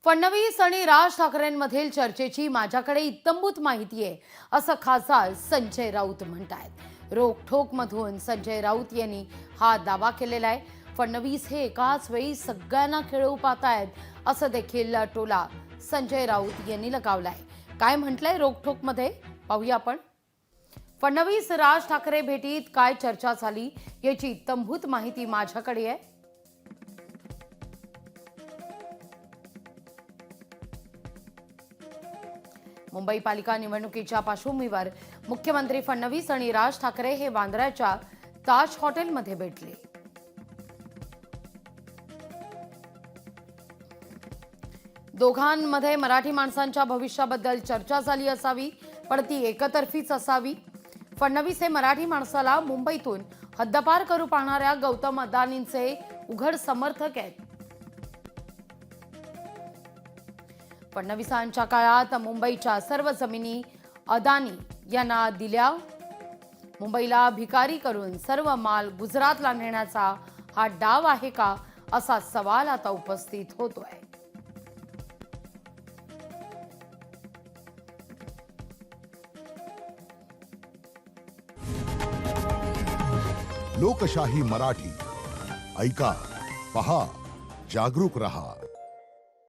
फडणवीस आणि राज ठाकरेंमधील चर्चेची माझ्याकडे इत्तंभूत माहिती आहे असं खासदार संजय राऊत म्हणतायत। रोकठोकमधून संजय राऊत यांनी हा दावा केलेला आहे। फडणवीस हे एकाच वेळी सगळ्यांना खेळू पाहतायत असं देखील टोला संजय राऊत यांनी लगावलाय। काय म्हटलंय रोकठोकमध्ये पाहूया आपण। फडणवीस राज ठाकरे भेटीत काय चर्चा झाली याची इत्तंभूत माहिती माझ्याकडे आहे। मुंबई पालिका निवडणुकीच्या पार्श्वभूमीवर मुख्यमंत्री फडणवीस आणि राज ठाकरे हे वांद्र्याच्या ताज हॉटेलमध्ये भेटले। दोघांमध्ये मराठी माणसांच्या भविष्याबद्दल चर्चा झाली असावी, पण ती एकतर्फीच असावी। फडणवीस हे मराठी माणसाला मुंबईतून हद्दपार करू पाहणाऱ्या गौतम अदानींचे उघड समर्थक आहेत। फडणवीसांच्या काळात मुंबईच्या सर्व जमिनी अदानी यांना दिल्या। मुंबईला भिकारी करून सर्व माल गुजरातला नेण्याचा हा डाव आहे का असा सवाल आता उपस्थित होतोय। लोकशाही मराठी ऐका, पहा, जागरूक रहा।